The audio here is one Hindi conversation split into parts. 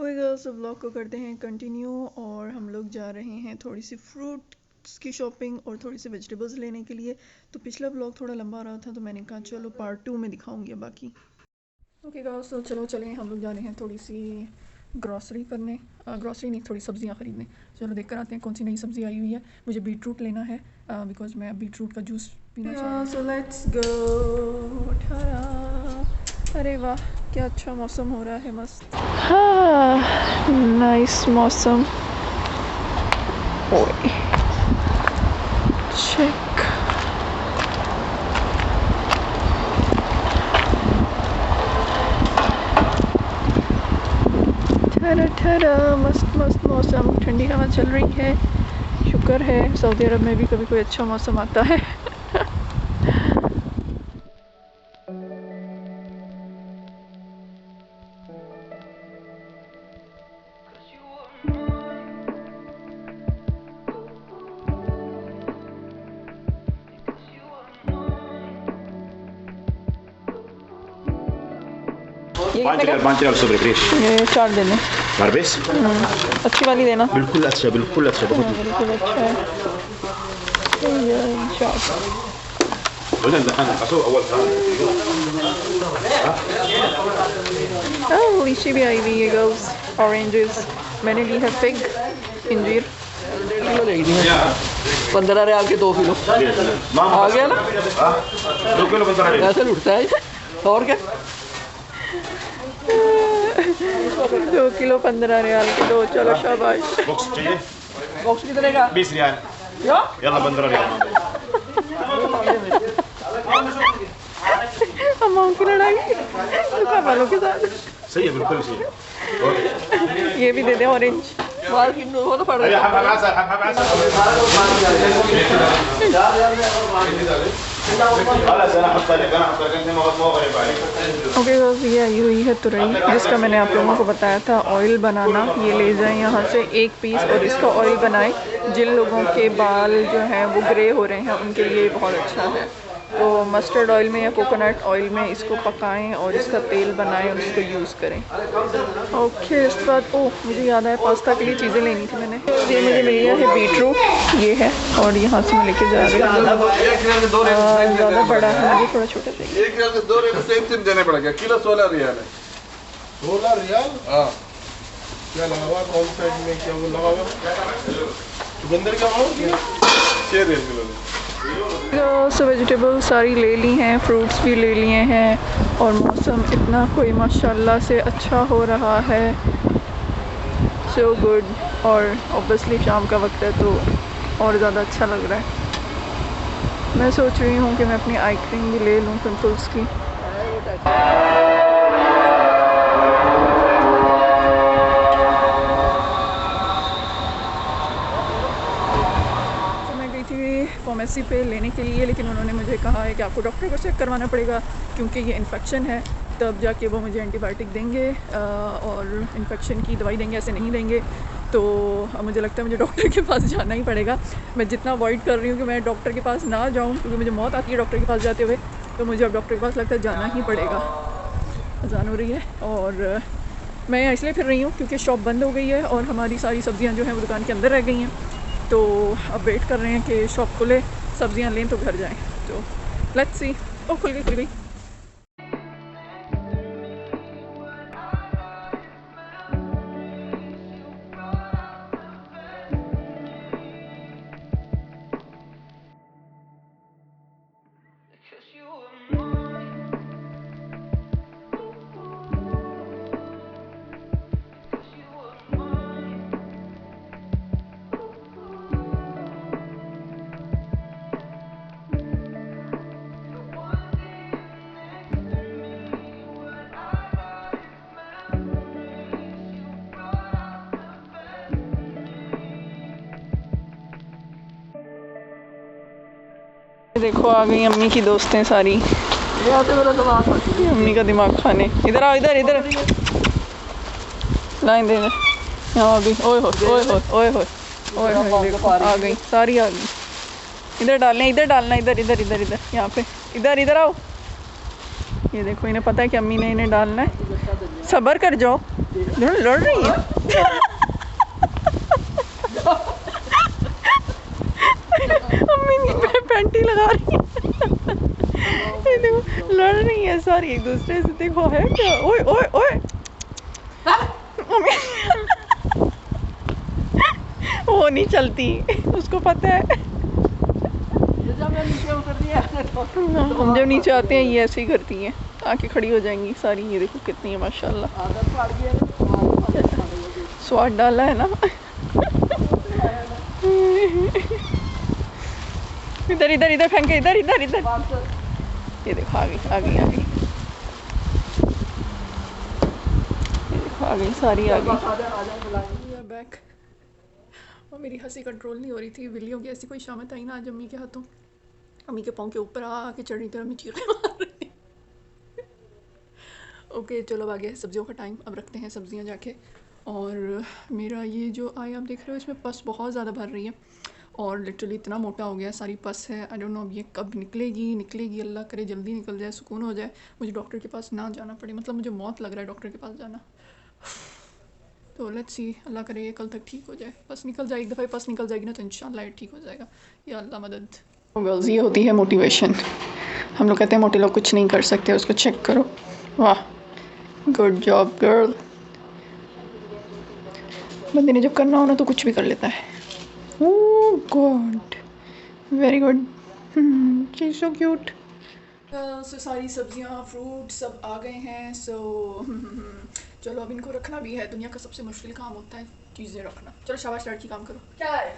ओके गर्ल्स, व्लॉग को करते हैं कंटिन्यू और हम लोग जा रहे हैं थोड़ी सी फ्रूट्स की शॉपिंग और थोड़ी सी वेजिटेबल्स लेने के लिए। तो पिछला व्लॉग थोड़ा लंबा हो रहा था तो मैंने कहा चलो पार्ट 2 में दिखाऊंगी बाकी। ओके गर्ल्स, तो चलो चलें, हम लोग जा रहे हैं थोड़ी सी ग्रॉसरी करने, ग्रॉसरी नहीं, थोड़ी सब्जियां ख़रीदने। चलो देख कर आते हैं कौन सी नई सब्ज़ी आई हुई है। मुझे बीटरूट लेना है बिकॉज मैं बीटरूट का जूस पीना चाहती हूँ। So let's go. अरे वाह, क्या अच्छा मौसम हो रहा है, मस्त। हाँ, नाइस मौसम। ओए चेक, ठहरा मस्त मस्त मौसम, ठंडी हवा चल रही है। शुक्र है सऊदी अरब में भी कभी कोई अच्छा मौसम आता है। पाँच sobre fresh। ये 4 देने। बारबेस अच्छी वाली देना। बिल्कुल अच्छा बिल्कुल अच्छा है। लीची भी आई हुई है गर्ल्स, ऑरेंजेस। मैंने ली है फिग, इंजीर। 15 रियाल के 2 किलो आ गया ना। 2 किलो 15 रियाल ऐसे लुटता है और क्या। 2 किलो 15 रियाल के 2। चलो शाबाश। बॉक्स चाहिए? बॉक्स कितने का? 20 रियाल। क्या? यल्ला 15 रियाल। अमाउंट की लड़ाई दुकान वालों के साथ। सही है, बिल्कुल सही है। ये भी दे दे ऑरेंज। बाल की वो तो पड़ रहा है। ओके दोस्त, ये आई हुई है तुरई, जिसका मैंने आप लोगों को बताया था ऑयल बनाना। ये ले जाएं यहाँ से 1 पीस और इसका ऑयल बनाएं। जिन लोगों के बाल जो हैं वो ग्रे हो रहे हैं उनके लिए बहुत अच्छा है। तो मस्टर्ड ऑयल में या कोकोनट ऑयल में इसको पकाएं और इसका तेल बनाएं और इसको यूज़ करें। ओके, इसके बाद मुझे याद आया, पास्ता के लिए चीज़ें लेनी थी मैंने। ये मुझे मिल गया है बीटरूट, ये है, और यहाँ से मैं लेके जा रही हूँ। ज़्यादा बड़ा है, मुझे थोड़ा छोटा चाहिए। 1 रियाल के 2 रेट सेम देने पड़ेगा। किलो 16 रियाल है। 16 रियाल? हाँ। क्या लगा हुआ कौन साइड में, क्या वो लगा हुआ चुकंदर का भाव? 6 रियाल किलो। सो वेजिटेबल सारी ले ली हैं, फ्रूट्स भी ले लिए हैं और मौसम इतना कोई माशाल्लाह से अच्छा हो रहा है। So good. और ऑब्वियसली शाम का वक्त है तो और ज़्यादा अच्छा लग रहा है। मैं सोच रही हूँ कि मैं अपनी आई क्रीम भी ले लूँ पिंपल्स की। फार्मेसी पे लेने के लिए, लेकिन उन्होंने मुझे कहा है कि आपको डॉक्टर को चेक करवाना पड़ेगा क्योंकि ये इन्फेक्शन है, तब जाके वो मुझे एंटीबायोटिक देंगे और इन्फेक्शन की दवाई देंगे, ऐसे नहीं देंगे। तो मुझे लगता है मुझे डॉक्टर के पास जाना ही पड़ेगा। मैं जितना अवॉइड कर रही हूँ कि मैं डॉक्टर के पास ना जाऊँ क्योंकि मुझे मौत आती है डॉक्टर के पास जाते हुए, तो मुझे अब डॉक्टर के पास लगता है जाना ही पड़ेगा। अज़ान हो रही है और मैं इसलिए फिर रही हूँ क्योंकि शॉप बंद हो गई है और हमारी सारी सब्ज़ियाँ जो हैं वो दुकान के अंदर रह गई हैं। तो अब वेट कर रहे हैं कि शॉप खुले, सब्जियां लें तो घर जाएं। तो लेट्स सी। खुल गई। देखो आ गई अम्मी की दोस्तें सारी। अम्मी का दिमाग खाने। इधर आओ, इधर लाइन दे, यहाँ आ गई। ओए हो देखो आ गई, सारी आ गई। इधर डालना, इधर यहाँ पे, इधर आओ। ये देखो, इन्हें पता है कि अम्मी ने इन्हें डालना है। सब्र कर जाओ, दोनों लड़ रही है। अम्मी नीचे पैंटी लगा रही है। ये देखो लड़ रही है सारी एक दूसरे से। देखो है क्या? ओए ओए ओए अम्मी वो नहीं चलती, उसको पता है। जब मैं नीचे उतर दिया हम जब नीचे आते हैं ये ऐसे ही करती हैं, आके खड़ी हो जाएंगी सारी। ये देखो कितनी है माशाल्लाह। आदत पड़ गई है। स्वाद डाला है ना। इधर इधर इधर फेंके, इधर इधर इधर। ये देखो आ गई आ गई आ गई। ये देखो आ गई सारी आ गई। बैक और मेरी हंसी कंट्रोल नहीं हो रही थी। बिल्लियों की ऐसी कोई शामत आई ना आज अम्मी के हाथों। अम्मी के पाँव के ऊपर आके चढ़ रही थी, अम्मी चीखें मार रही थी। ओके चलो अब आगे सब्जियों का टाइम। अब रखते हैं सब्जियां जाके। और मेरा ये जो आई आप देख रहे हो इसमें पस बहुत ज़्यादा भर रही है और लिटरली इतना मोटा हो गया, सारी पस है। आई डोंट नो अब ये कब निकलेगी। अल्लाह करे जल्दी निकल जाए, सुकून हो जाए, मुझे डॉक्टर के पास ना जाना पड़े। मतलब मुझे मौत लग रहा है डॉक्टर के पास जाना। तो लेट्स सी, अल्लाह करे ये कल तक ठीक हो जाए। बस निकल जाए, एक दफ़ा पस निकल जाएगी ना तो इंशाल्लाह ये ठीक हो जाएगा। या अल्लाह मदद। गर्ल्स ये होती है मोटिवेशन। हम लोग कहते हैं मोटे लोग कुछ नहीं कर सकते, उसको चेक करो। वाह गुड जॉब गर्ल। बंदे ने जब करना हो ना तो कुछ भी कर लेता है। Oh god very good. She is so cute. So सारी सब्जियां फ्रूट सब आ गए हैं। सो चलो अब इनको रखना भी है। दुनिया का सबसे मुश्किल काम होता है चीज़ें रखना। चलो शाबाश लड़की काम करो। क्या है?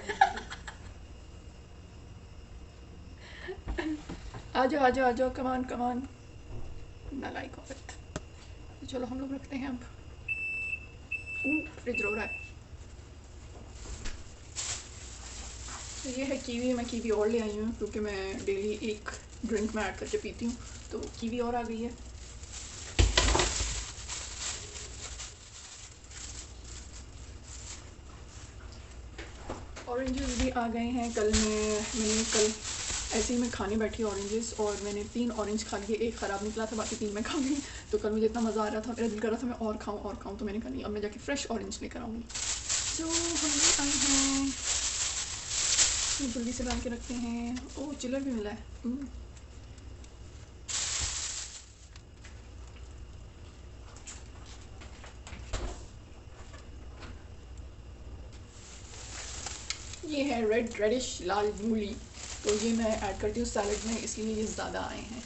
आ जाओ कमान कमान। नालायक औरत। चलो हम लोग रखते हैं अब। फ्रिज रो रहा है। तो ये है कीवी। मैं कीवी और ले आई हूँ क्योंकि मैं डेली एक ड्रिंक में ऐड करके पीती हूँ, तो कीवी और आ गई है। ऑरेंजेस भी आ गए हैं। मैंने कल ऐसे ही मैं खाने बैठी ऑरेंजेस और मैंने 3 ऑरेंज खा लिए। एक ख़राब निकला था, बाकी 3 मैं खा गई। तो कल मुझे इतना मज़ा आ रहा था, मेरा दिल कर रहा था मैं और खाऊं। तो मैंने कहा नहीं, अब मैं जाके फ्रेश ऑरेंज लेकर आऊँगी। तो हम लोग आए हैं, जल्दी से डाल के रखते हैं। ओह चिलर भी मिला है। ये है रेडिश लाल मूली। तो ये मैं ऐड करती हूँ सैलड में, इसलिए ये ज़्यादा आए हैं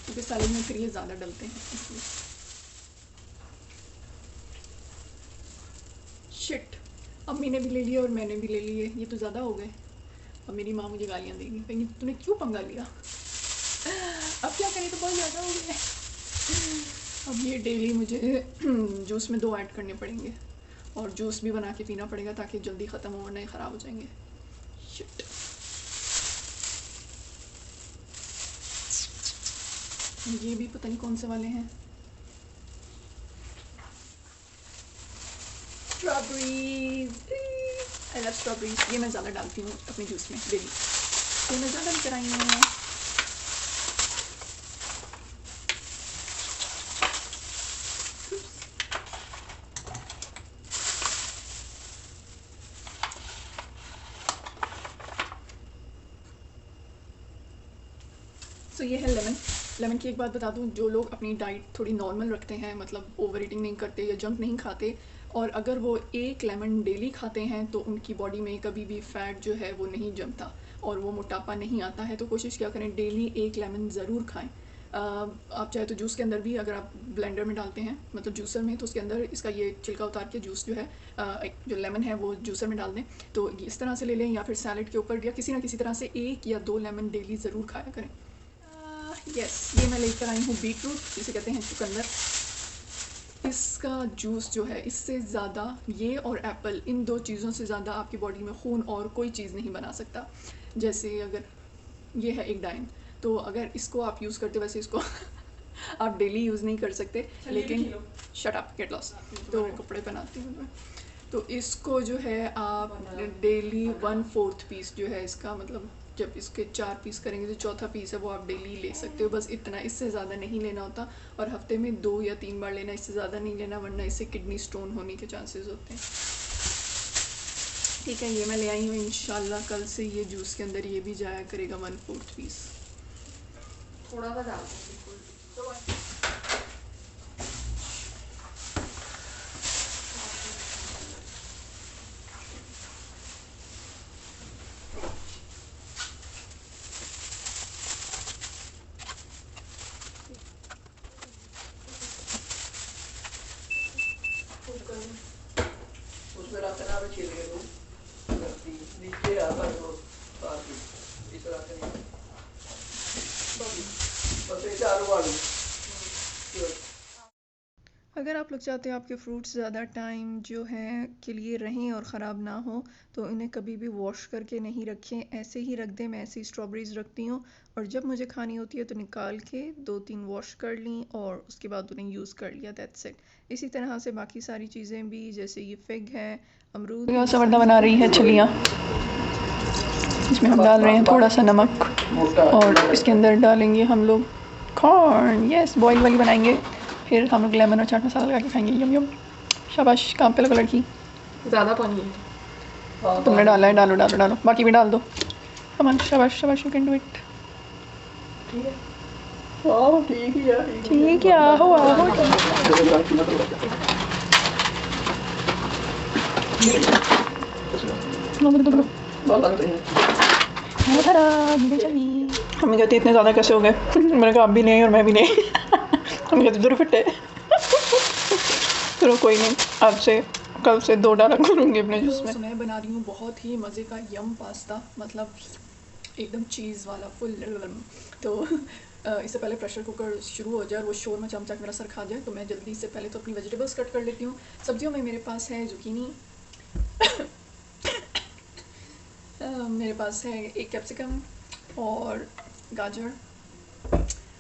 क्योंकि सैलड में फिर ये ज़्यादा डलते हैं इसलिए। शिट, अम्मी ने भी ले लिया और मैंने भी ले लिए। ये तो ज़्यादा हो गए। अब मेरी माँ मुझे गालियाँ देगी, कहेंगी तूने क्यों पंगा लिया। अब क्या करें, तो बहुत ज़्यादा हो गया। अब ये डेली मुझे जूस में 2 ऐड करने पड़ेंगे और जूस भी बना के पीना पड़ेगा ताकि जल्दी ख़त्म हो, वरना ये ख़राब हो जाएंगे। शिट। ये भी पता नहीं कौन से वाले हैं। Strawberries, I love strawberries. ये मैं ज़्यादा डालती हूँ अपने जूस में डेली, तो मैं ज़्यादा लेकर आई हूँ। तो ये है लेमन की एक बात बता दूं, जो लोग अपनी डाइट थोड़ी नॉर्मल रखते हैं, मतलब ओवर ईटिंग नहीं करते या जंक नहीं खाते, और अगर वो 1 लेमन डेली खाते हैं तो उनकी बॉडी में कभी भी फ़ैट जो है वो नहीं जमता और वो मोटापा नहीं आता है। तो कोशिश क्या करें, डेली 1 लेमन ज़रूर खाएं। आप चाहे तो जूस के अंदर भी, अगर आप ब्लेंडर में डालते हैं मतलब जूसर में, तो उसके अंदर इसका ये छिलका उतार के जूस जो है जो लेमन है वो जूसर में डाल दें, तो इस तरह से ले लें, या फिर सैलड के ऊपर या किसी ना किसी तरह से 1 या 2 लेमन डेली ज़रूर खाया करें। यस, ये मैं लेकर आई हूँ बीटरूट, जिसे कहते हैं चुकंदर। इसका जूस जो है, इससे ज़्यादा ये और एप्पल, इन 2 चीज़ों से ज़्यादा आपकी बॉडी में खून और कोई चीज़ नहीं बना सकता। जैसे अगर ये है एक डाइन, तो अगर इसको आप यूज़ करते, वैसे इसको आप डेली यूज़ नहीं कर सकते, लेकिन शट अप गेट लॉस, तो कपड़े पहनाती हूँ मैं। तो इसको जो है आप डेली 1/4 पीस जो है इसका, मतलब जब इसके 4 पीस करेंगे तो चौथा पीस है वो आप डेली ले सकते हो, बस इतना, इससे ज़्यादा नहीं लेना होता। और हफ्ते में 2 या 3 बार लेना, इससे ज़्यादा नहीं लेना, वरना इससे किडनी स्टोन होने के चांसेस होते हैं। ठीक है, ये मैं ले आई हूँ। इंशाल्लाह कल से ये जूस के अंदर ये भी जाया करेगा 1/4 पीस। थोड़ा सा डाल उसमें रखना भी छिल के दो नीचे आता है तो बाकी इस तरह से नहीं बस ऐसे आलू आलू अगर आप लोग चाहते हो आपके फ्रूट्स ज़्यादा टाइम जो हैं के लिए रहें और ख़राब ना हो, तो इन्हें कभी भी वॉश करके नहीं रखें, ऐसे ही रख दें। मैं ऐसी स्ट्रॉबेरीज़ रखती हूँ और जब मुझे खानी होती है तो निकाल के 2-3 वॉश कर ली और उसके बाद उन्हें यूज़ कर लिया, दैट्स इट। इसी तरह से बाकी सारी चीज़ें भी, जैसे ये फिग है, अमरूद। सवर्दा बना रही है छलियाँ, इसमें हम डाल रहे हैं थोड़ा सा नमक और इसके अंदर डालेंगे हम लोग कॉर्न। यस, बॉयल वाली बनाएंगे, फिर हम लोग लेमन और चाट मसाला लगा के खाएंगे। यम यम, शाबाश, काम पे लगो लड़की। ज़्यादा पानी है तुमने डाला है, डालो डालो डालो, बाकी भी डाल दो। कमान, शाबाश शाबाश, यू कैन डू इट। ठीक है, हाँ ठीक ही है, ठीक है, आहो आहो। मम्मी कहती इतने ज़्यादा कैसे हो गए? मैंने कहा आप भी नहीं और मैं भी नहीं। मम्मी कहती दूर फटे। चलो कोई नहीं, आज से कल से 2 डाला करूँगी अपने जूस में। मैं बना रही हूँ बहुत ही मज़े का यम पास्ता, मतलब एकदम चीज़ वाला फुल। तो इससे पहले प्रेशर कुकर शुरू हो जाए और वो शोर में चमचा मेरा सर खा जाए, तो मैं जल्दी से पहले तो अपनी वेजिटेबल्स कट कर लेती हूँ। सब्जियों में मेरे पास है जुकीनी, मेरे पास है एक कैप्सिकम और गाजर।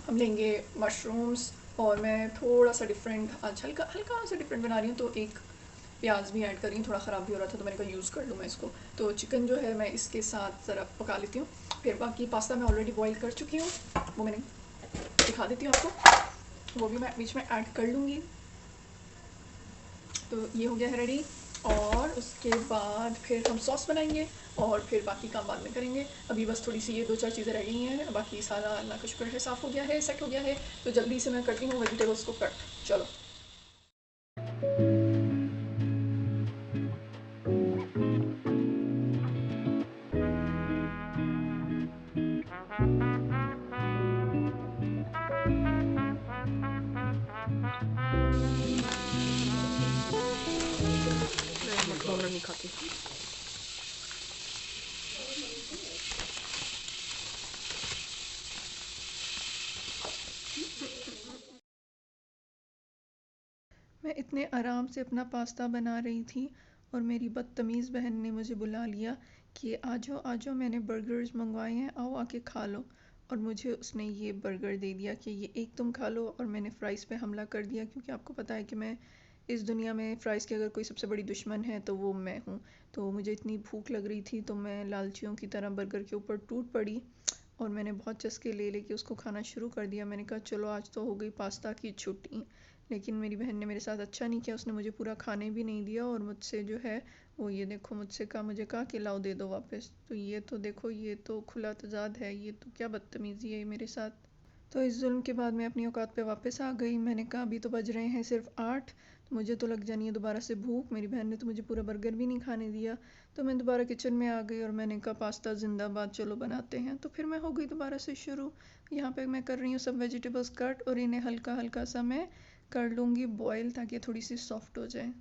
हम लेंगे मशरूम्स और मैं थोड़ा सा डिफरेंट, आज हल्का हल्का सा डिफरेंट बना रही हूँ, तो एक प्याज भी ऐड कर रही हूँ। थोड़ा ख़राब भी हो रहा था तो मैंने कहा यूज़ कर लूँ मैं इसको। तो चिकन जो है मैं इसके साथ ज़रा पका लेती हूँ। फिर बाकी पास्ता मैं ऑलरेडी बॉईल कर चुकी हूँ, वो मैंने दिखा देती हूँ आपको, वो भी मैं बीच में ऐड कर लूँगी। तो ये हो गया है रेडी, और उसके बाद फिर हम सॉस बनाएंगे और फिर बाकी काम बाद में करेंगे। अभी बस थोड़ी सी ये 2-4 चीज़ें रह गई हैं, बाकी सारा अल्लाह का शुक्र है साफ़ हो गया है, सेट हो गया है। तो जल्दी से मैं करती हूँ वेजिटेबल्स को कट। चलो। नहीं खाती। मैं इतने आराम से अपना पास्ता बना रही थी और मेरी बदतमीज़ बहन ने मुझे बुला लिया कि आ जाओ आ जाओ, मैंने बर्गर्स मंगवाए हैं, आओ आके खा लो। और मुझे उसने ये बर्गर दे दिया कि ये एक तुम खा लो, और मैंने फ़्राइज़ पे हमला कर दिया, क्योंकि आपको पता है कि मैं इस दुनिया में फ़्राइज़ की अगर कोई सबसे बड़ी दुश्मन है तो वो मैं हूँ। तो मुझे इतनी भूख लग रही थी तो मैं लालचियों की तरह बर्गर के ऊपर टूट पड़ी और मैंने बहुत चस्के ले लेके उसको खाना शुरू कर दिया। मैंने कहा चलो आज तो हो गई पास्ता की छुट्टी। लेकिन मेरी बहन ने मेरे साथ अच्छा नहीं किया, उसने मुझे पूरा खाने भी नहीं दिया और मुझसे जो है वो ये देखो मुझे कहा कि लाओ दे दो वापस। तो ये तो देखो, ये तो खुला तजाद है, ये तो क्या बदतमीज़ी है मेरे साथ। तो इस जुल्म के बाद मैं अपनी औकात पे वापस आ गई। मैंने कहा अभी तो बज रहे हैं सिर्फ 8, तो मुझे तो लग जानी है दोबारा से भूख। मेरी बहन ने तो मुझे पूरा बर्गर भी नहीं खाने दिया। तो मैं दोबारा किचन में आ गई और मैंने कहा पास्ता जिंदाबाद, चलो बनाते हैं। तो फिर मैं हो गई दोबारा से शुरू। यहाँ पे मैं कर रही हूँ सब वेजिटेबल्स कट और इन्हें हल्का हल्का सा मैं कर लूँगी बॉयल, ताकि थोड़ी सी सॉफ्ट हो जाए।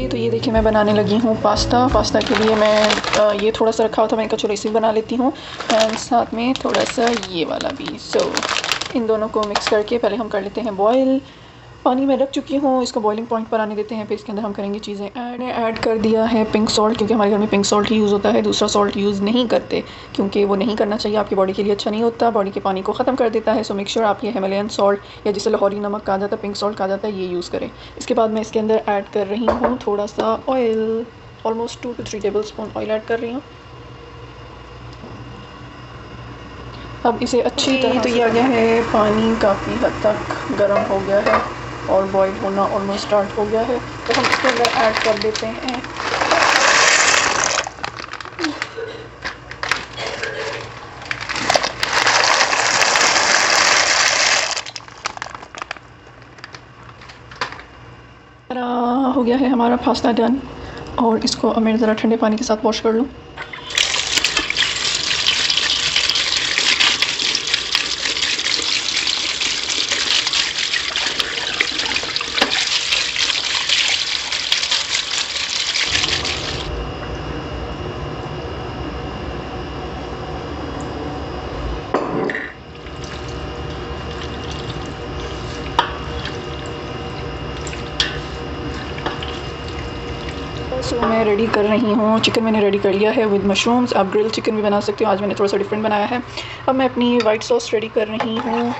तो ये देखिए मैं बनाने लगी हूँ पास्ता के लिए मैं ये थोड़ा सा रखा हुआ था, मैंने कहा चलो इसे बना लेती हूँ, एंड साथ में थोड़ा सा ये वाला भी। सो इन दोनों को मिक्स करके पहले हम कर लेते हैं बॉयल। पानी में रख चुकी हूँ, इसको बॉइलिंग पॉइंट पर आने देते हैं, फिर इसके अंदर हम करेंगे चीज़ें ऐड कर दिया है पिंक सॉल्ट, क्योंकि हमारे घर में पिंक सॉल्ट ही यूज़ होता है, दूसरा सॉल्ट यूज़ नहीं करते, क्योंकि वो नहीं करना चाहिए, आपकी बॉडी के लिए अच्छा नहीं होता, बॉडी के पानी को ख़त्म कर देता है। सो मेक श्योर आप ये हिमालयन सॉल्ट या जिसे लाहौरी नमक कहा जाता है, पिंक सॉल्ट कहा जाता है, ये यूज़ करें। इसके बाद मैं इसके अंदर ऐड कर रही हूँ थोड़ा सा oil, almost 2 to 3 table spoon oil add कर रही हूँ। अब इसे अच्छी तरह तो ये आ गया है, पानी काफ़ी हद तक गर्म हो गया है और बॉईल होना ऑलमोस्ट स्टार्ट हो गया है, तो हम इसके अंदर ऐड कर देते हैं हो गया है हमारा पास्ता डन, और इसको अब मैं ज़रा ठंडे पानी के साथ वॉश कर लूँ। सो मैं रेडी कर रही हूँ, चिकन मैंने रेडी कर लिया है विद मशरूम्स। आप ग्रिल चिकन भी बना सकते हो, आज मैंने थोड़ा सा डिफरेंट बनाया है। अब मैं अपनी वाइट सॉस रेडी कर रही हूँ,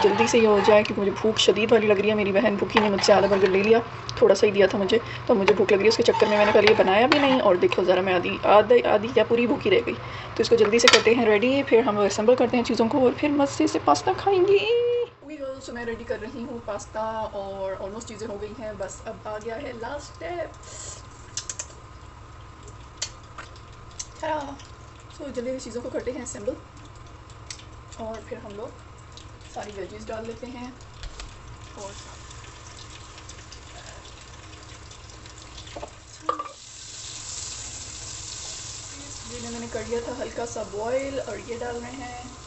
जल्दी से ये हो जाए क्योंकि मुझे भूख शदीद वाली लग रही है। मेरी बहन भूखी ने मुझसे आधा बर्गर ले लिया, थोड़ा सा ही दिया था मुझे, तो मुझे भूख लग रही है। उसके चक्कर में मैंने पहले ये बनाया भी नहीं, और देखो ज़रा मैं आधी या पूरी भूखी रह गई। तो इसको जल्दी से करते हैं रेडी, फिर हम असेंबल करते हैं चीज़ों को और फिर मज़े से पास्ता खाएँगे। सो मैं रेडी कर रही हूँ पास्ता और ऑलमोस्ट चीज़ें हो गई हैं, बस अब आ गया है लास्ट स्टेप। सो जल्दी से चीज़ों को करते हैं असेंबल और फिर हम लोग सारी वेजीज डाल लेते हैं। और ये मैंने कर लिया था हल्का सा बॉईल, और ये डाल रहे हैं।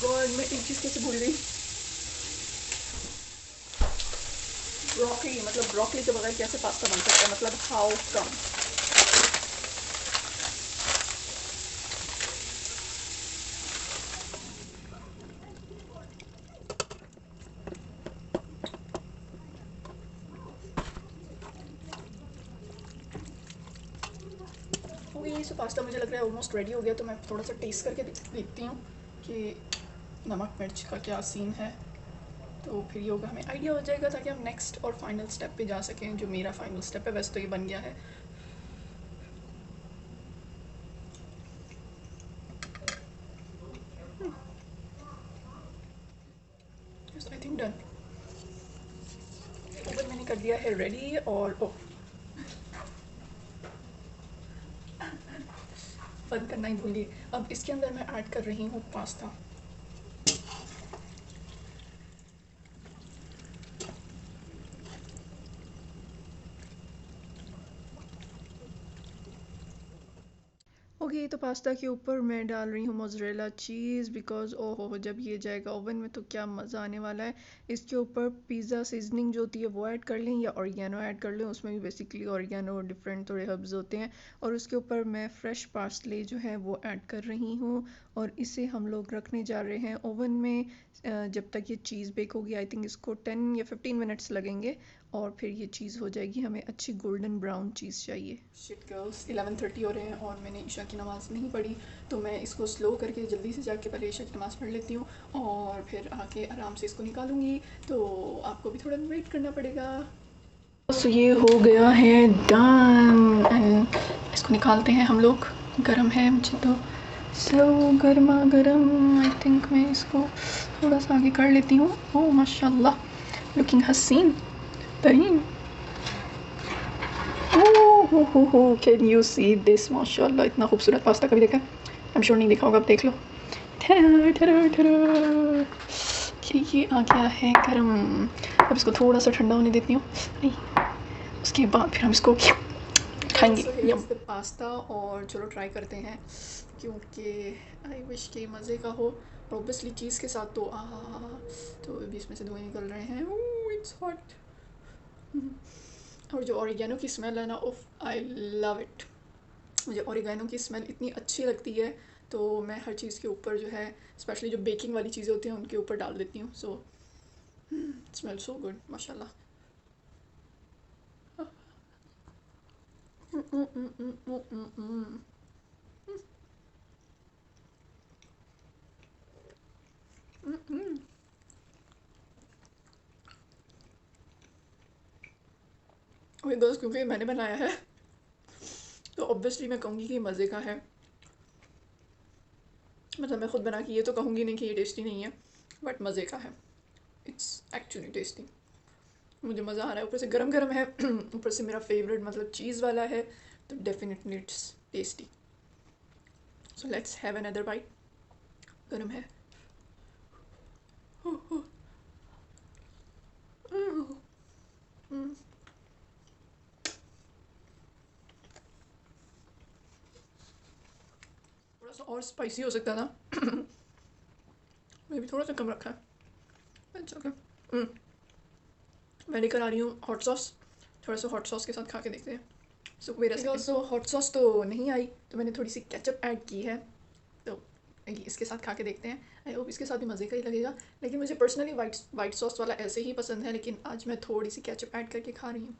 गॉड, मैं एक चीज़ कैसे भूल गई, ब्रोकली। मतलब ब्रोकली के बगैर कैसे पास्ता बन सकता है, मतलब हाउ कम। सो पास्ता मुझे लग रहा है ऑलमोस्ट रेडी हो गया, तो मैं थोड़ा सा टेस्ट करके देखती हूँ कि नमक मिर्च का क्या सीन है, तो फिर ये होगा, हमें आइडिया हो जाएगा, ताकि हम नेक्स्ट और फाइनल स्टेप पे जा सकें, जो मेरा फाइनल स्टेप है। वैसे तो ये बन गया है। I think done. ओवन मैंने कर दिया है रेडी, और बंद करना ही भूलिए। अब इसके अंदर मैं ऐड कर रही हूँ पास्ता। ओके, तो पास्ता के ऊपर मैं डाल रही हूँ मोज़रेला चीज़, बिकॉज़ ओहो जब ये जाएगा ओवन में तो क्या मज़ा आने वाला है। इसके ऊपर पिज़्ज़ा सीजनिंग जो होती है वो ऐड कर लें, या ऑरिगेनो ऐड कर लें, उसमें भी बेसिकली ऑरिगेनो डिफरेंट थोड़े हर्ब्स होते हैं। और उसके ऊपर मैं फ्रेश पार्सले जो है वो ऐड कर रही हूँ, और इसे हम लोग रखने जा रहे हैं ओवन में जब तक ये चीज़ बेक होगी। आई थिंक इसको 10 या 15 मिनट्स लगेंगे, और फिर ये चीज़ हो जाएगी। हमें अच्छी गोल्डन ब्राउन चीज़ चाहिए। शिट गर्ल्स, 11:30 हो रहे हैं और मैंने ईशा की नमाज़ नहीं पढ़ी, तो मैं इसको स्लो करके जल्दी से जाके पहले ईशा की नमाज़ पढ़ लेती हूँ, और फिर आके आराम से इसको निकालूंगी। तो आपको भी थोड़ा वेट करना पड़ेगा। बस ये हो गया है डन, एंड इसको निकालते हैं हम लोग। गर्म है मुझे तो गर्मा गर्म। आई थिंक मैं इसको थोड़ा सा आगे कर लेती हूँ। ओह माशाल्लाह, लुकिंग हसीन तरीन। हो कैन यू सी दिस, माशाल्लाह इतना खूबसूरत पास्ता कभी देखा? आई एम श्योर नहीं देखा होगा, अब देख लो। कि ये आ गया है गर्म। अब इसको थोड़ा सा ठंडा होने देती हूँ, नहीं उसके बाद फिर हम इसको खाएंगे। पास्ता, और चलो ट्राई करते हैं, क्योंकि आई विश के मज़े का हो। ऑब्वियसली चीज़ के साथ तो तो अभी इसमें से धुएँ निकल रहे हैं। It's hot. और जो ऑरिगेनो की स्मेल है ना, उफ, आई लव इट। मुझे ऑरिगेनो की स्मेल इतनी अच्छी लगती है, तो मैं हर चीज़ के ऊपर जो है, स्पेशली जो बेकिंग वाली चीज़ें होती हैं उनके ऊपर डाल देती हूँ। सो स्मेल सो गुड, माशाल्लाह। और गर्ल्स, क्योंकि मैंने बनाया है तो ऑब्वियसली मैं कहूँगी कि मज़े का है। मतलब मैं ख़ुद बना के ये तो कहूँगी नहीं कि ये टेस्टी नहीं है, बट मज़े का है। It's actually tasty. मुझे मज़ा आ रहा है, ऊपर से गरम गरम है ऊपर से मेरा फेवरेट मतलब चीज़ वाला है, तो definitely it's tasty. So let's have another bite. गरम है। थोड़ा सा और स्पाइसी हो सकता था मैं भी थोड़ा सा कम रखा है। अच्छा ओके। मैं लेकर आ रही हूँ हॉट सॉस, थोड़ा सा हॉट सॉस के साथ खा के देखते हैं। सो मेरा ऑल्सो हॉट सॉस तो नहीं आई, तो मैंने थोड़ी सी केचप ऐड की है, तो इसके साथ खा के देखते हैं। आई होप इसके साथ भी मज़े का ही लगेगा। लेकिन मुझे पर्सनली वाइट सॉस वाला ऐसे ही पसंद है, लेकिन आज मैं थोड़ी सी केचप ऐड करके खा रही हूँ।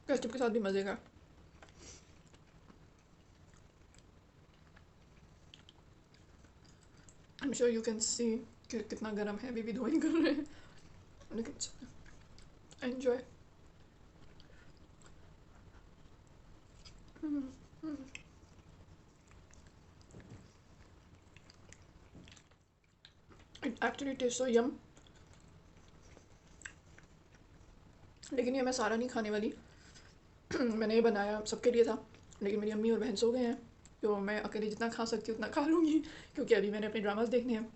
केचप के साथ भी मज़े का। I am sure you can see कि कितना गर्म है, अभी भी धुआं ही कर रहे हैं, लेकिन एंजॉय। इट एक्चुअली टेस्ट सो यम। लेकिन ये मैं सारा नहीं खाने वाली मैंने ये बनाया सबके लिए था, लेकिन मेरी अम्मी और बहन सो गए हैं, तो मैं अकेले जितना खा सकती हूँ उतना खा लूँगी, क्योंकि अभी मैंने अपने ड्रामास देखने हैं।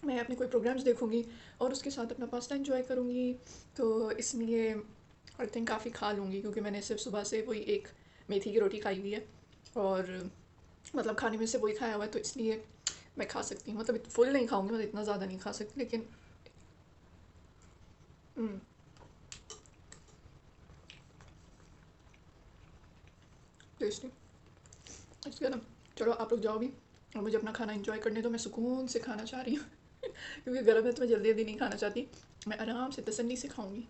मैं अपने कोई प्रोग्राम्स देखूँगी और उसके साथ अपना पास्ता एंजॉय करूँगी, तो इसलिए आई थिंक काफ़ी खा लूँगी, क्योंकि मैंने सिर्फ सुबह से वही एक मेथी की रोटी खाई हुई है, और मतलब खाने में से वही खाया हुआ है, तो इसलिए मैं खा सकती हूँ। मतलब फुल नहीं खाऊँगी, मतलब इतना ज़्यादा नहीं खा सकती, लेकिन टेस्टी। इसके ना, चलो आप लोग जाओ भी, और मुझे अपना खाना एंजॉय करने दो। मैं सुकून से खाना चाह रही हूँ क्योंकि गर्म है तो मैं जल्दी जल्दी नहीं खाना चाहती, मैं आराम से तसल्ली से खाऊंगी।